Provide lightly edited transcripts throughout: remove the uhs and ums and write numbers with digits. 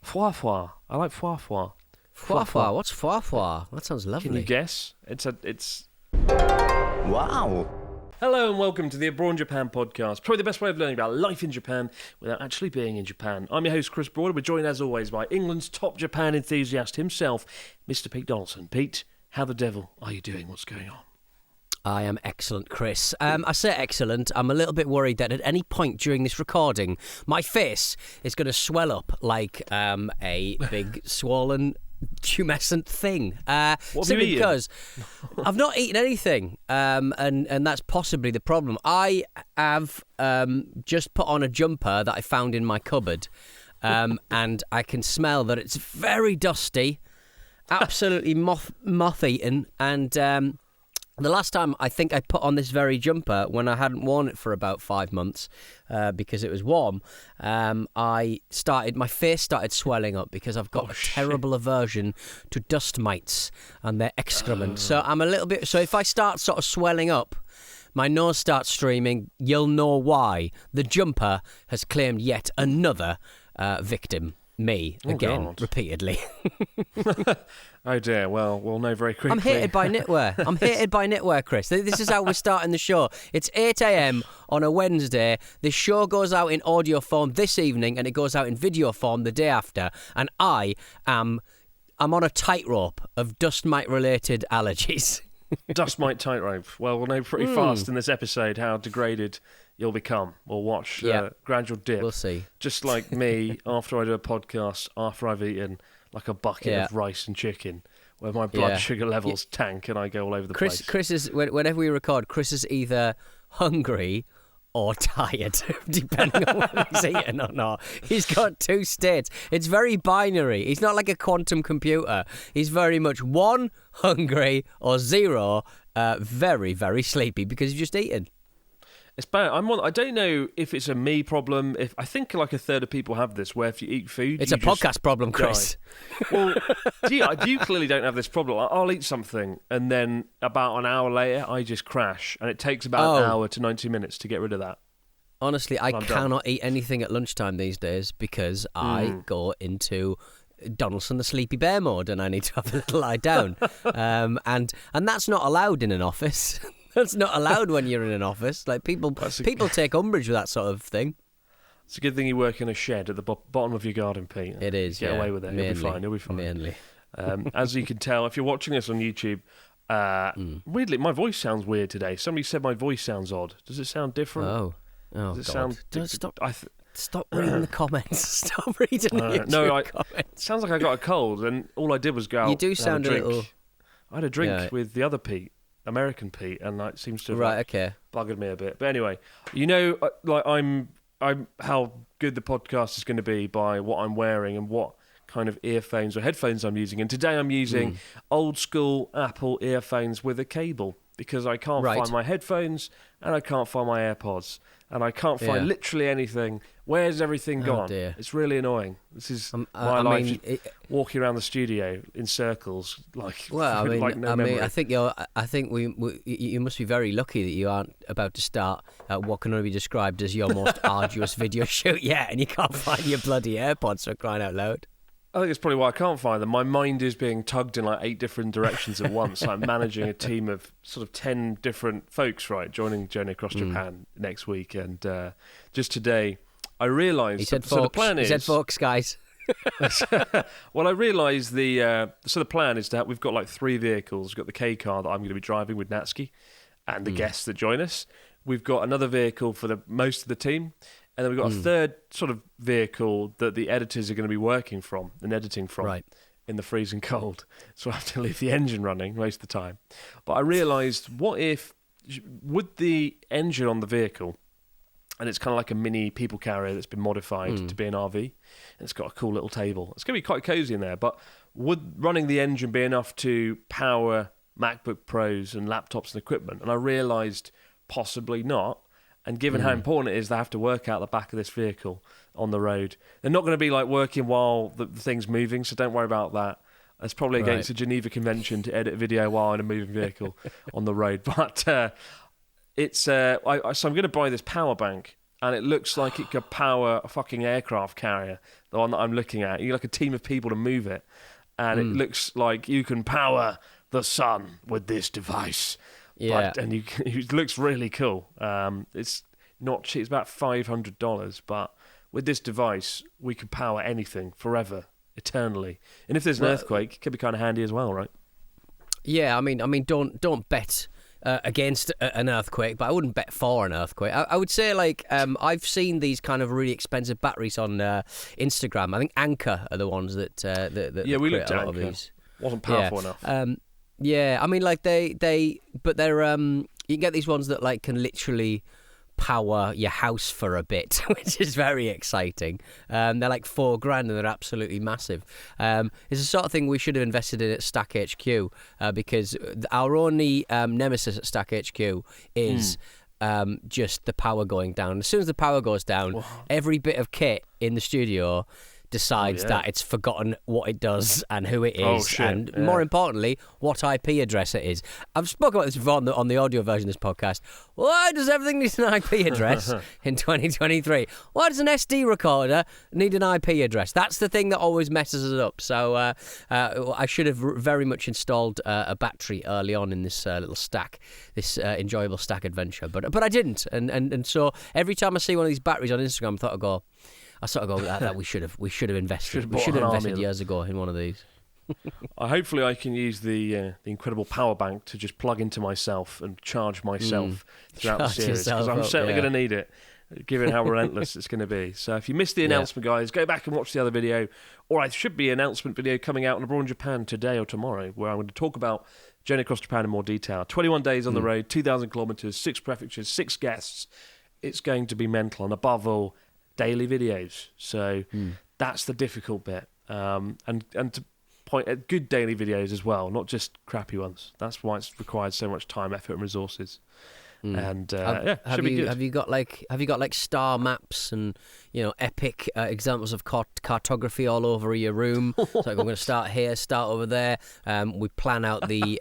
Foie foie. I like foie foie. Foie foie. What's foie foie? That sounds lovely. Can you guess? It's. Wow. Hello and welcome to the Abroad in Japan podcast. Probably the best way of learning about life in Japan without actually being in Japan. I'm your host, Chris Broad. We're joined as always by England's top Japan enthusiast himself, Mr. Pete Donaldson. Pete, how the devil are you doing? What's going on? I am excellent, Chris. I say excellent. I'm a little bit worried that at any point during this recording, my face is going to swell up like a big swollen tumescent thing. Simply because I've not eaten anything, and that's possibly the problem. I have just put on a jumper that I found in my cupboard, and I can smell that it's very dusty, absolutely moth-eaten, and the last time I think I put on this very jumper, when I hadn't worn it for about 5 months because it was warm, my face started swelling up because I've got a terrible aversion to dust mites and their excrement. So I'm a little bit. So if I start sort of swelling up, my nose starts streaming, you'll know why. The jumper has claimed yet another victim. Me again, repeatedly. Oh dear, well, we'll know very quickly. I'm hated by knitwear, Chris. This is how we're starting the show. It's 8 a.m. on a Wednesday. This show goes out in audio form this evening and it goes out in video form the day after. And I'm on a tightrope of dust mite related allergies. Dust mite tightrope. Well, we'll know pretty fast in this episode how degraded you'll become. We'll watch gradual dip. We'll see. Just like me after I do a podcast, after I've eaten like a bucket of rice and chicken, where my blood sugar levels tank and I go all over the place. Chris is, whenever we record, Chris is either hungry or tired, depending on whether he's eaten or not. He's got two states. It's very binary. He's not like a quantum computer. He's very much 1, hungry, or 0, very, very sleepy because he's just eaten. It's bad. I don't know if it's a me problem. I think like a third of people have this, where if you eat food, it's a podcast problem, Chris. Well, you clearly don't have this problem. I'll eat something, and then about an hour later, I just crash, and it takes about an hour to 90 minutes to get rid of that. Honestly, I cannot eat anything at lunchtime these days because I go into Donaldson the Sleepy Bear mode, and I need to have a little lie down, and that's not allowed in an office. That's not allowed when you're in an office. Like people take umbrage with that sort of thing. It's a good thing you work in a shed at the bottom of your garden, Pete. It is. Get away with it. You'll be fine. Mainly. As you can tell, if you're watching this on YouTube, weirdly, my voice sounds weird today. Somebody said my voice sounds odd. Does it sound different? Oh, Does it God. sound? Stop reading the comments. Stop reading the comments. It sounds like I got a cold, and all I did was go out. You do sound a little. I had a drink with the other Pete. American Pete, and that seems to have buggered me a bit. But anyway, I'm how good the podcast is going to be by what I'm wearing and what kind of earphones or headphones I'm using. And today I'm using old school Apple earphones with a cable because I can't find my headphones and I can't find my AirPods and I can't find literally anything. Where's everything gone? Dear. It's really annoying. This is my life, walking around the studio in circles, like memory. I think you must be very lucky that you aren't about to start what can only be described as your most arduous video shoot yet, and you can't find your bloody AirPods for crying out loud. I think it's probably why I can't find them. My mind is being tugged in like 8 different directions at once. I'm managing a team of sort of 10 different folks, right, joining Journey Across Japan next week. And just today, I realised... He said folks, guys. Well, I realised the plan is that we've got like 3 vehicles. We've got the K car that I'm going to be driving with Natsuki and the guests that join us. We've got another vehicle for most of the team. And then we've got a third sort of vehicle that the editors are going to be working from and editing from in the freezing cold. So I have to leave the engine running most of the time. But I realised, would the engine on the vehicle, and it's kind of like a mini people carrier that's been modified to be an RV, and it's got a cool little table. It's going to be quite cosy in there, but would running the engine be enough to power MacBook Pros and laptops and equipment? And I realised possibly not. And given how important it is, they have to work out the back of this vehicle on the road. They're not going to be like working while the thing's moving, so don't worry about that. It's probably against the Geneva Convention to edit video while in a moving vehicle on the road. But so I'm going to buy this power bank and it looks like it could power a fucking aircraft carrier. The one that I'm looking at, you get like a team of people to move it, and it looks like you can power the sun with this device. Yeah, it looks really cool. It's not cheap; it's about $500, but with this device, we could power anything forever, eternally. And if there's an earthquake, it could be kind of handy as well, right? Yeah, I mean, don't bet against an earthquake, but I wouldn't bet for an earthquake. I would say, like, I've seen these kind of really expensive batteries on Instagram. I think Anchor are the ones that we looked at a lot Anchor. of these. Wasn't powerful enough. Yeah, I mean, like but they're you can get these ones that like can literally power your house for a bit, which is very exciting. They're like $4,000 and they're absolutely massive. It's the sort of thing we should have invested in at Stack HQ because our only nemesis at Stack HQ is just the power going down. As soon as the power goes down, every bit of kit in the studio decides that it's forgotten what it does and who it is, and more importantly, what IP address it is. I've spoken about this before on the audio version of this podcast. Why does everything need an IP address in 2023? Why does an SD recorder need an IP address? That's the thing that always messes us up. So I should have very much installed a battery early on in this little stack, this enjoyable stack adventure, but I didn't. And so every time I see one of these batteries on Instagram, I sort of go that we should have invested. We should have invested years ago in one of these. Hopefully, I can use the incredible power bank to just plug into myself and charge myself throughout the series, because I'm certainly going to need it, given how relentless it's going to be. So if you missed the announcement, guys, go back and watch the other video, or I should be an announcement video coming out on Abroad in Japan today or tomorrow, where I'm going to talk about journey across Japan in more detail. 21 days on the road, 2,000 kilometers, 6 prefectures, 6 guests. It's going to be mental, and above all, daily videos. So that's the difficult bit. And to point at good daily videos as well, not just crappy ones. That's why it's required so much time, effort, and resources. And have you got like star maps and epic examples of cartography all over your room? So like, I'm going to start here, start over there. We plan out the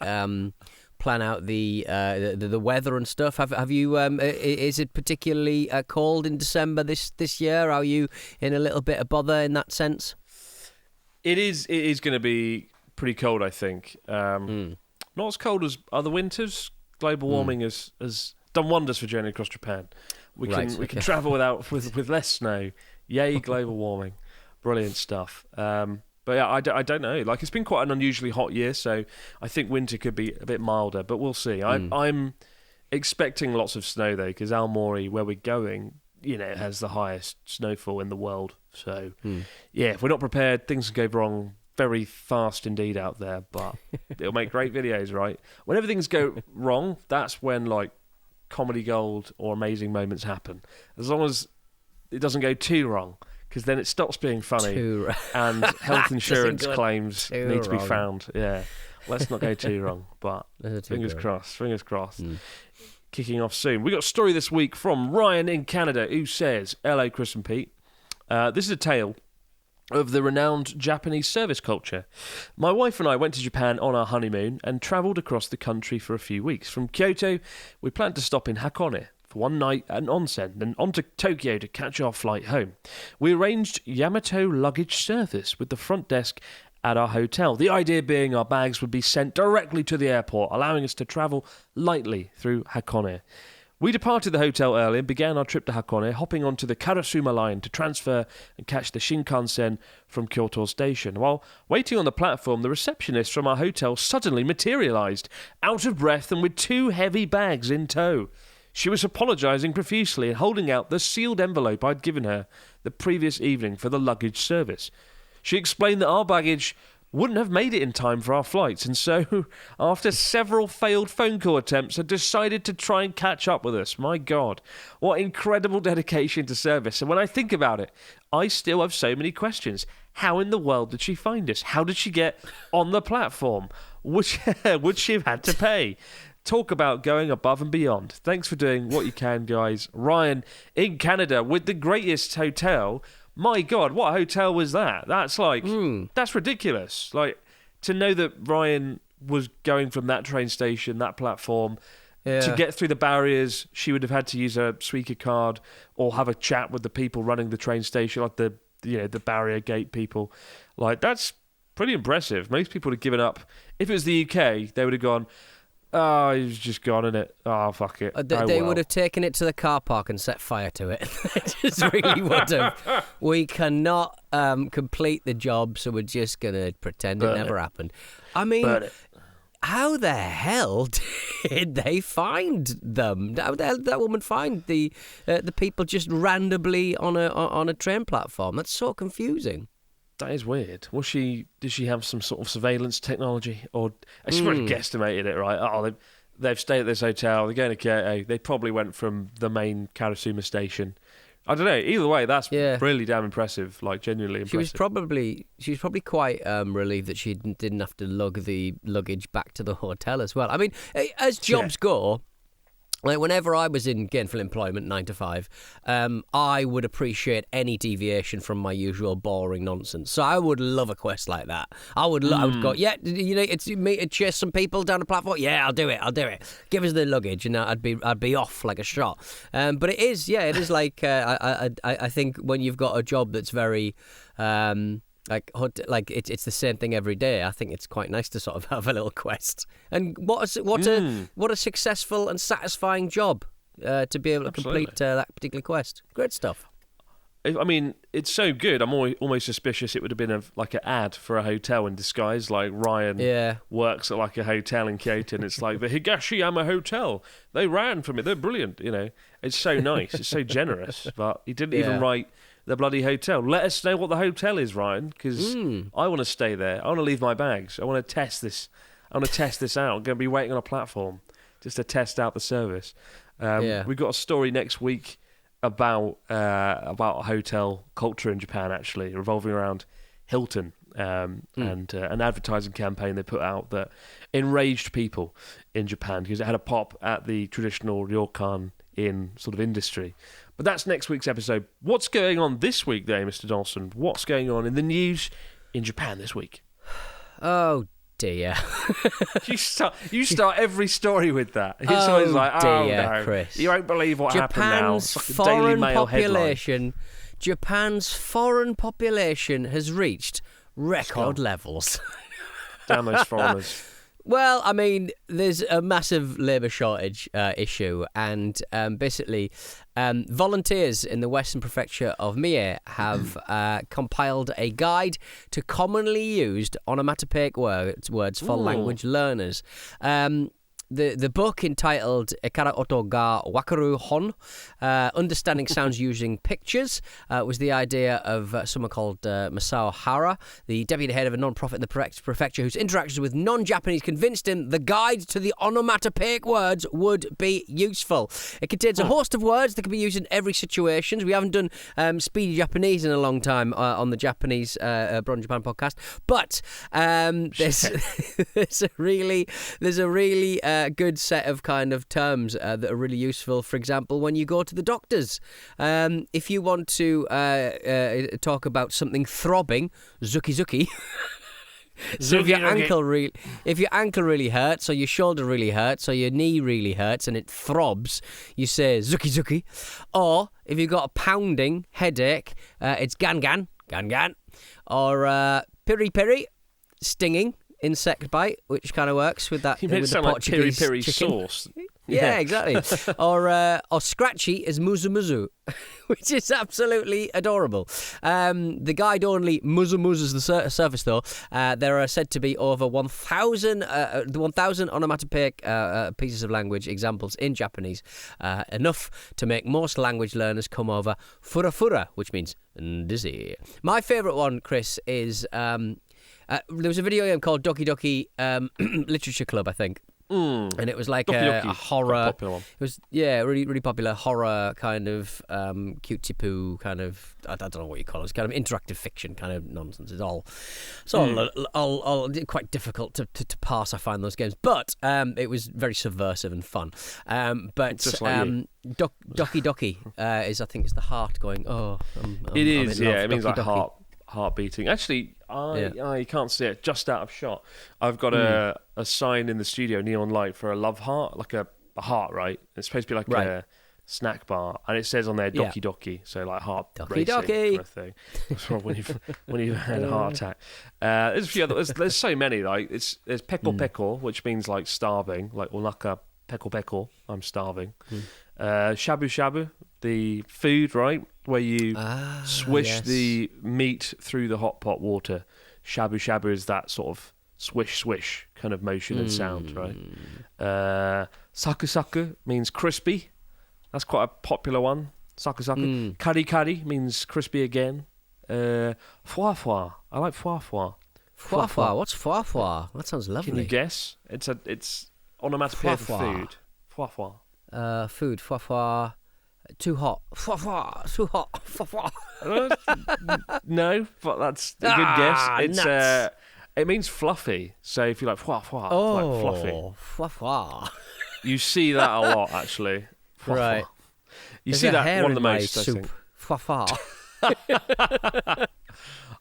the weather and stuff. Have you? Is it particularly cold in December this year? Are you in a little bit of bother in that sense? It is going to be pretty cold, I think. Not as cold as other winters. Global warming has done wonders for journey across Japan. We can travel with less snow. Yay, global warming! Brilliant stuff. But yeah, I don't know. Like, it's been quite an unusually hot year, so I think winter could be a bit milder, but we'll see. I'm expecting lots of snow, though, because Aomori, where we're going, has the highest snowfall in the world. So, yeah, if we're not prepared, things can go wrong very fast indeed out there, but it'll make great videos, right? Whenever things go wrong, that's when, like, comedy gold or amazing moments happen. As long as it doesn't go too wrong, because then it stops being funny and health insurance claims need to be found. Yeah, let's not go too wrong, but fingers crossed. Kicking off soon. We got a story this week from Ryan in Canada, who says, hello, Chris and Pete. This is a tale of the renowned Japanese service culture. My wife and I went to Japan on our honeymoon and travelled across the country for a few weeks. From Kyoto, we planned to stop in Hakone for one night at an onsen, then on to Tokyo to catch our flight home. We arranged Yamato luggage service with the front desk at our hotel, the idea being our bags would be sent directly to the airport, allowing us to travel lightly through Hakone. We departed the hotel early and began our trip to Hakone, hopping onto the Karasuma line to transfer and catch the Shinkansen from Kyoto Station. While waiting on the platform, the receptionist from our hotel suddenly materialised, out of breath and with 2 heavy bags in tow. She was apologising profusely and holding out the sealed envelope I'd given her the previous evening for the luggage service. She explained that our baggage wouldn't have made it in time for our flights, and so, after several failed phone call attempts, had decided to try and catch up with us. My God, what incredible dedication to service. And when I think about it, I still have so many questions. How in the world did she find us? How did she get on the platform? Would she have had to pay? Talk about going above and beyond. Thanks for doing what you can, guys. Ryan in Canada with the greatest hotel. My God, what hotel was that? That's like, that's ridiculous. Like, to know that Ryan was going from that train station, that platform, to get through the barriers, she would have had to use a Suica card or have a chat with the people running the train station, like the barrier gate people. Like, that's pretty impressive. Most people would have given up. If it was the UK, they would have gone, oh, he's just gone, innit? Oh, fuck it. They would have taken it to the car park and set fire to it. They just really would have. We cannot complete the job, so we're just going to pretend it never happened. I mean, how the hell did they find them? How the hell did that woman find the people just randomly on a train platform? That's so confusing. That is weird. Did she have some sort of surveillance technology? Or I should have guesstimated it, right? Oh, they've stayed at this hotel, they're going to Kyoto, they probably went from the main Karasuma station. I don't know. Either way, that's really damn impressive. Like, genuinely impressive. She was probably quite relieved that she didn't have to lug the luggage back to the hotel as well. I mean, as jobs go, like whenever I was in gainful employment 9 to 5, I would appreciate any deviation from my usual boring nonsense. So I would love a quest like that. I would go, it's me to chase some people down the platform. Yeah, I'll do it. Give us the luggage, and I'd be off like a shot. But it is like I think when you've got a job that's very it's the same thing every day. I think it's quite nice to sort of have a little quest. And what a successful and satisfying job to be able to complete that particular quest. Great stuff. I mean, it's so good. I'm almost suspicious it would have been an ad for a hotel in disguise. Like, Ryan works at like a hotel in Kyoto, and it's like the Higashiyama Hotel. They ran from it. They're brilliant. You know, it's so nice. It's so generous. But he didn't even write the bloody hotel. Let us know what the hotel is, Ryan, because I want to stay there. I want to leave my bags. I want to test this. I want to test this out. I'm going to be waiting on a platform just to test out the service. We've got a story next week about hotel culture in Japan, actually, revolving around Hilton and an advertising campaign they put out that enraged people in Japan because it had a pop at the traditional ryokan in sort of industry. But that's next week's episode. What's going on this week, though, Mr. Dawson? What's going on in the news in Japan this week? Oh, dear. You start every story with that. It's always like, dear, Chris. You won't believe what happened now. It's like a Daily Mail headline. Japan's foreign population has reached record levels. Damn those foreigners. Well, I mean, there's a massive labour shortage issue, and basically, volunteers in the Western Prefecture of Mie have compiled a guide to commonly used onomatopoeic words for language learners. The book, entitled Ekara Oto ga Wakaru Hon, Understanding Sounds Using Pictures, was the idea of someone called Masao Hara, the deputy head of a non-profit in the prefecture, whose interactions with non-Japanese convinced him the guide to the onomatopoeic words would be useful. It contains a host of words that can be used in every situation. We haven't done Speedy Japanese in a long time on the Japanese Broad Japan podcast, but there's a really good set of kind of terms that are really useful. For example, when you go to the doctors, if you want to talk about something throbbing, zuki zuki. So if your ankle really hurts, or your shoulder really hurts, or your knee really hurts, and it throbs, you say zuki zuki. Or if you've got a pounding headache, it's gan gan, or piri piri, stinging. Insect bite, which kind of works with that. You made it sound like piri piri chicken sauce. Yeah, exactly. Or scratchy is muzu muzu, which is absolutely adorable. The guide only muzu muzes the surface, though. There are said to be over 1,000 onomatopoeic pieces of language examples in Japanese, enough to make most language learners come over fura fura, which means dizzy. My favourite one, Chris, is there was a video game called Doki Doki Literature Club, I think. And it was like a horror. It was really really popular horror kind of cutesy poo kind of, I don't know what you call it. It's kind of interactive fiction kind of nonsense. It's all quite difficult to parse. I find those games, but it was very subversive and fun. But just like Doki Doki is, I think, it's the heart going. It is. It means Doki like Doki. heart beating. Actually, I can't see it, just out of shot. I've got a sign in the studio, neon light, for a love heart, like a a heart, right? It's supposed to be like a snack bar, and it says on there doki doki, so like heart racing kind of thing. That's when you've had a heart attack. There's a few other, there's so many. Like there's peko peko, which means like starving, like onaka peko peko, I'm starving. Shabu shabu, the food, right, where you swish the meat through the hot pot water. Shabu shabu is that sort of swish swish kind of motion and sound, right? Saku saku means crispy. That's quite a popular one. Saku saku. Kari kari means crispy again. Fwa fwa. I like fwa fwa. Fwa fwa. What's fwa fwa? That sounds lovely. Can you guess? It's onomatopoeia for food. Fwa fwa. Food. Fwa fwa. Too hot. Fwa fwa. Too hot. Fwa fwa. No, but that's a good guess. It's it means fluffy. So if you like fwa fwa, it's like fluffy. Fwa fwa. You see that a lot, actually. Fwa Right. fwa. You see that one of the most, I think. Fwa fwa.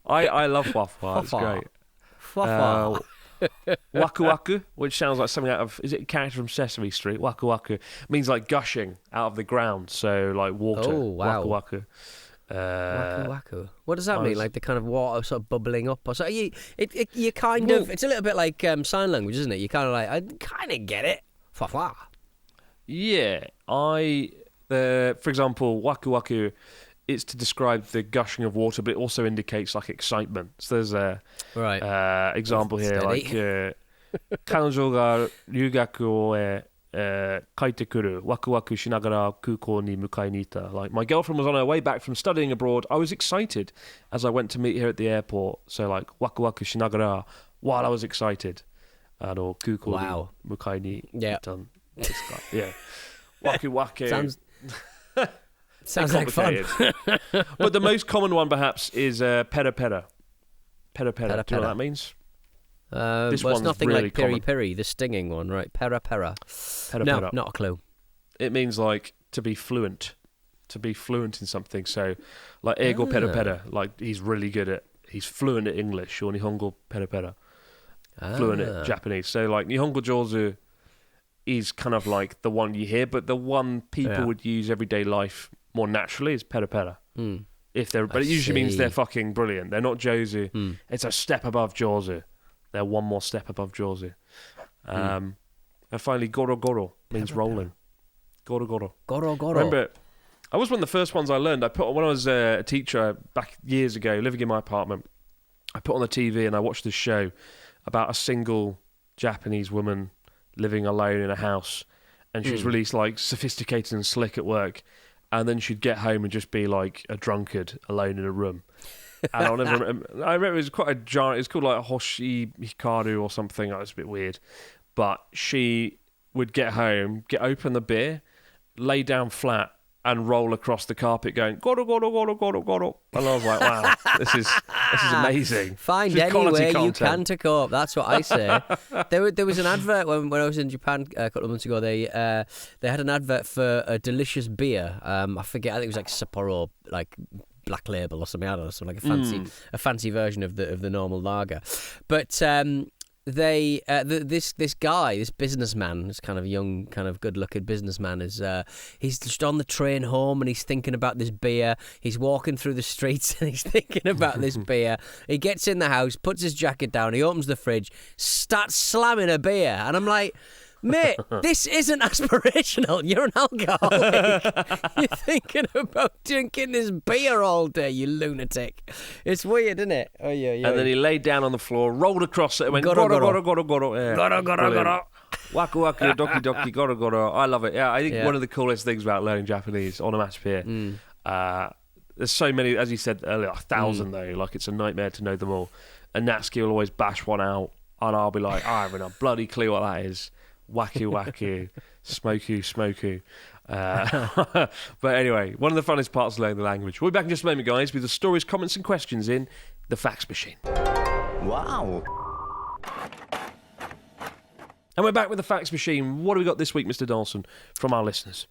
I love fwa fwa. It's great. Fwa fwa. Waku waku, which sounds like something out of, is it a character from Sesame Street? Waku waku means like gushing out of the ground, so like water. Oh, wow. Waku waku. Waku waku. What does that mean? Like the kind of water sort of bubbling up or so? You kind of, it's a little bit like sign language, isn't it? You kind of like, I kind of get it. Fwa fwa. Yeah, for example, waku waku, it's to describe the gushing of water, but it also indicates like excitement. So there's a example here, like 彼女が留学を帰ってくるワクワクしながら空港に迎えに行った Like my girlfriend was on her way back from studying abroad. I was excited as I went to meet her at the airport. So like ワクワクしながら while I was excited. 空港に迎えに行ったんですか Yeah. Waku waku. Sounds like fun. But the most common one perhaps is pera pera. Pera pera. Do you know what that means? This one's it's nothing really like piri common. piri, the stinging one, right? Pera pera. Pera No, pera. not a clue. It means like to be fluent in something. So like ego pera pera, like he's fluent at English, or nihongo pera pera, fluent at Japanese. So like nihongo jozu is kind of like the one you hear, but the one people would use everyday life more naturally is pera pera. If they're, but it usually means they're fucking brilliant. They're not jozu. It's a step above jozu. They're one more step above jozu. And finally, goro goro means rolling. Goro goro. Goro goro. Remember, I was one of the first ones I learned. When I was a teacher back years ago, living in my apartment, I put on the TV and I watched this show about a single Japanese woman living alone in a house, and she was really like sophisticated and slick at work, and then she'd get home and just be like a drunkard alone in a room. And I remember it was quite a giant. It's called like Hoshi Hikaru or something. It was a bit weird, but she would get home, open the beer, lay down flat, and roll across the carpet going goro goro goro goro goro. And I was like, wow, this is amazing. Find any way you can to cope. That's what I say. There was an advert when I was in Japan a couple of months ago. They had an advert for a delicious beer. I forget. I think it was like Sapporo, like Black Label or something. I don't know, something like a fancy version of the normal lager. But this guy, this businessman, this kind of young, kind of good-looking businessman, he's just on the train home and he's thinking about this beer. He's walking through the streets and he's thinking about this beer. He gets in the house, puts his jacket down, he opens the fridge, starts slamming a beer, and I'm like, mate, this isn't aspirational. You're an alcoholic. You're thinking about drinking this beer all day, you lunatic. It's weird, isn't it? Oh, yeah. And then he laid down on the floor, rolled across it, and went goro goro goro goro. Yeah. Goro goro goro. Waku waku, doki doki, goro goro. I love it. Yeah, I think one of the coolest things about learning Japanese, onomatopoeia. There's so many, as you said earlier, 1,000 though. Like it's a nightmare to know them all. And Natsuki will always bash one out, and I'll be like, I haven't a bloody clue what that is. Waku waku, smoku smoku. But anyway, one of the funnest parts of learning the language. We'll be back in just a moment, guys, with the stories, comments, and questions in the fax machine. Wow. And we're back with the fax machine. What do we got this week, Mr. Dawson, from our listeners?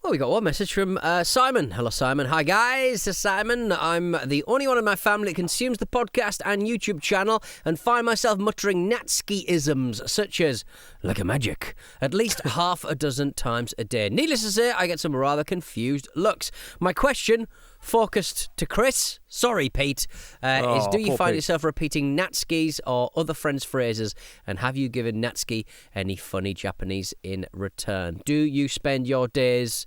Well, we got one message from Simon. Hello, Simon. Hi, guys. This is Simon. I'm the only one in my family that consumes the podcast and YouTube channel and find myself muttering Natsuki'isms, such as, like a magic, at least half a dozen times a day. Needless to say, I get some rather confused looks. My question, focused to Chris, sorry, Pete, is do you find Pete. yourself repeating Natskis or other friends' phrases, and have you given Natsuki any funny Japanese in return? Do you spend your days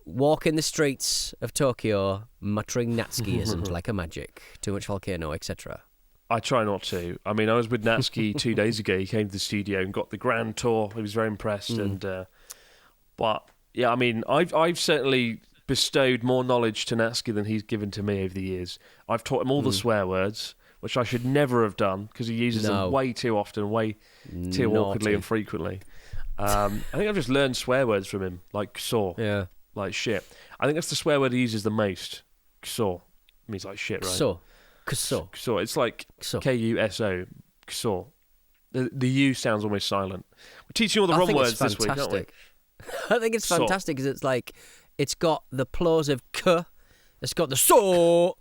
walking the streets of Tokyo muttering Natsuki'isms like a magic, too much volcano, etc.? I try not to. I mean, I was with Natsuki 2 days ago. He came to the studio and got the grand tour. He was very impressed. But yeah, I mean, I've certainly bestowed more knowledge to Natsuki than he's given to me over the years. I've taught him all the swear words, which I should never have done because he uses them way too often, way too awkwardly and frequently. I think I've just learned swear words from him, like saw, like shit. I think that's the swear word he uses the most. Saw means like shit, right? Kuso. It's like Kuso. Kuso. The U sounds almost silent. We're teaching all the wrong words this week, aren't we? I think it's fantastic because it's like it's got the plosive k, it's got the so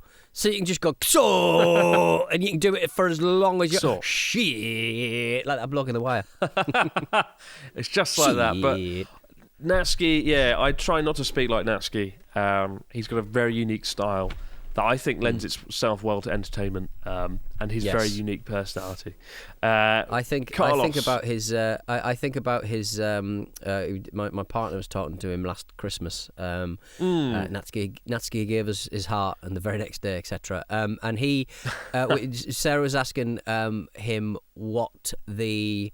you can just go so, and you can do it for as long as you shit, like that bloke in The Wire. It's just like that, but Natsuki, yeah, I try not to speak like Natsuki. He's got a very unique style that I think lends itself well to entertainment, and his very unique personality. I think about his. My partner was talking to him last Christmas. Natsuki gave us his heart, and the very next day, etc. And he, Sarah was asking him what do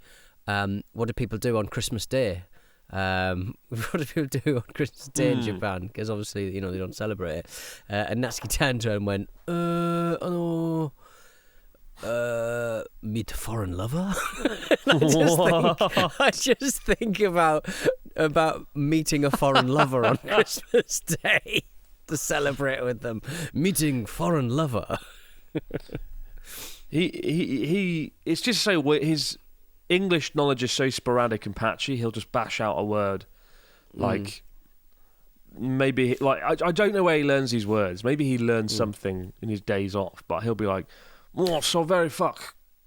people do on Christmas Day. What do people do on Christmas Day in Japan? Because obviously, they don't celebrate it. And Natsuki turned to her and went, meet a foreign lover? I just think about meeting a foreign lover on Christmas Day to celebrate with them. Meeting foreign lover. He it's just so weird. His English knowledge is so sporadic and patchy. He'll just bash out a word, like maybe like I don't know where he learns these words. Maybe he learns something in his days off, but he'll be like, "Oh, so very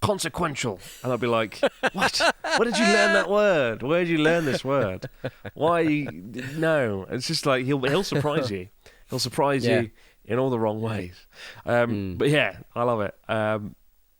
consequential," and I'll be like, "What? Where did you learn that word? Where did you learn this word? Why? No." It's just like he'll surprise you. He'll surprise you in all the wrong ways. But yeah, I love it.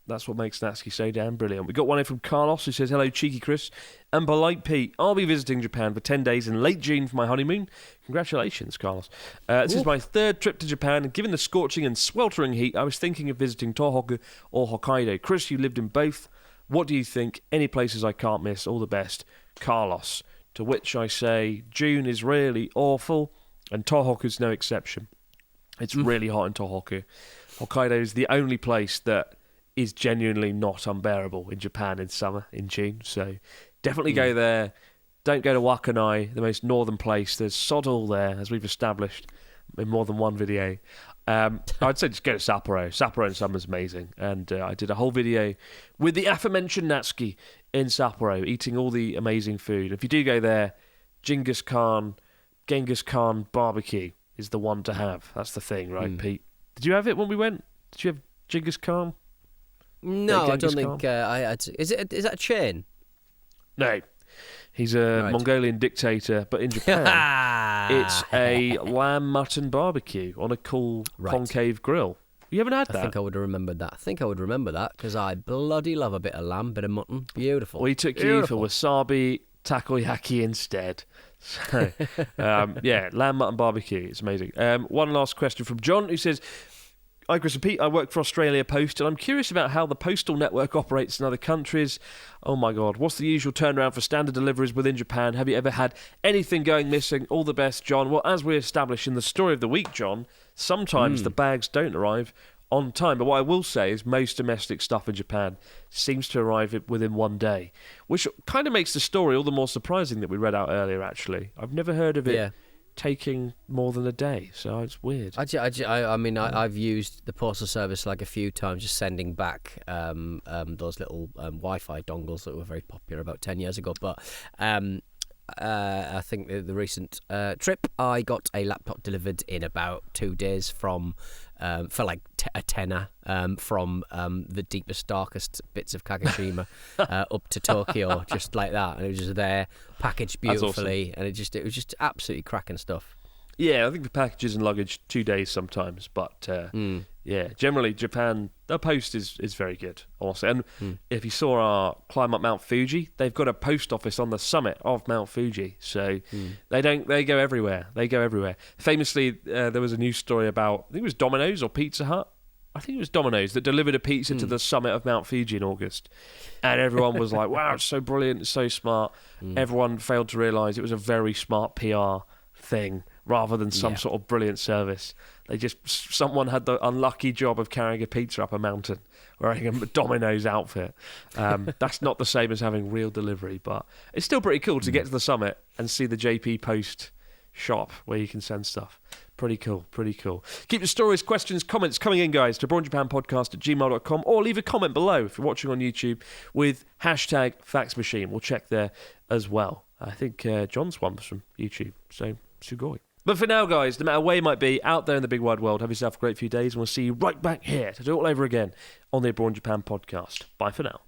That's what makes Natsuki so damn brilliant. We got one in from Carlos who says, "Hello, cheeky Chris and polite Pete. I'll be visiting Japan for 10 days in late June for my honeymoon." Congratulations, Carlos. This is my third trip to Japan, and given the scorching and sweltering heat, I was thinking of visiting Tohoku or Hokkaido. Chris, you lived in both. What do you think? Any places I can't miss? All the best, Carlos. To which I say, June is really awful, and Tohoku's no exception. It's really hot in Tohoku. Hokkaido is the only place that is genuinely not unbearable in Japan in summer, in June. So definitely go there. Don't go to Wakanai, the most northern place. There's sod all there, as we've established in more than one video. I'd say just go to Sapporo. Sapporo in summer is amazing. And I did a whole video with the aforementioned Natsuki in Sapporo, eating all the amazing food. If you do go there, Genghis Khan barbecue is the one to have. That's the thing, right, Pete? Did you have it when we went? Did you have Genghis Khan? No, I don't think I had to. Is that a chain? No. He's a Mongolian dictator, but in Japan, it's a lamb mutton barbecue on a cool concave grill. You haven't had that? I think I would have remembered that because I bloody love a bit of lamb, bit of mutton. Beautiful. Well, he took you for wasabi takoyaki instead. So, lamb mutton barbecue. It's amazing. One last question from John, who says, "Hi, Chris and Pete. I work for Australia Post, and I'm curious about how the postal network operates in other countries. Oh, my God. What's the usual turnaround for standard deliveries within Japan? Have you ever had anything going missing? All the best, John." Well, as we established in the story of the week, John, sometimes the bags don't arrive on time. But what I will say is most domestic stuff in Japan seems to arrive within one day, which kind of makes the story all the more surprising that we read out earlier, actually. I've never heard of it taking more than a day, so it's weird. I've used the postal service like a few times, just sending back those little Wi-Fi dongles that were very popular about 10 years ago. But I think the recent trip, I got a laptop delivered in about 2 days for like a tenner from the deepest, darkest bits of Kagoshima up to Tokyo, just like that. And it was just there, packaged beautifully, and it was just absolutely cracking stuff. Yeah, I think the packages and luggage 2 days sometimes, but yeah, generally Japan, the post is very good also. And if you saw our climb up Mount Fuji, they've got a post office on the summit of Mount Fuji, so they go everywhere. They go everywhere. Famously, there was a news story about, I think it was Domino's or Pizza Hut. I think it was Domino's that delivered a pizza to the summit of Mount Fuji in August, and everyone was like, "Wow, it's so brilliant, it's so smart." Everyone failed to realise it was a very smart PR thing rather than some sort of brilliant service. Someone had the unlucky job of carrying a pizza up a mountain wearing a Domino's outfit. That's not the same as having real delivery, but it's still pretty cool to get to the summit and see the JP Post shop where you can send stuff. Pretty cool. Keep your stories, questions, comments coming in, guys, to abroadjapanpodcast@gmail.com, or leave a comment below if you're watching on YouTube with hashtag FaxMachine. We'll check there as well. I think John's one was from YouTube, so sugoi. But for now, guys, no matter where you might be out there in the big wide world, have yourself a great few days, and we'll see you right back here to do it all over again on the Abroad Japan podcast. Bye for now.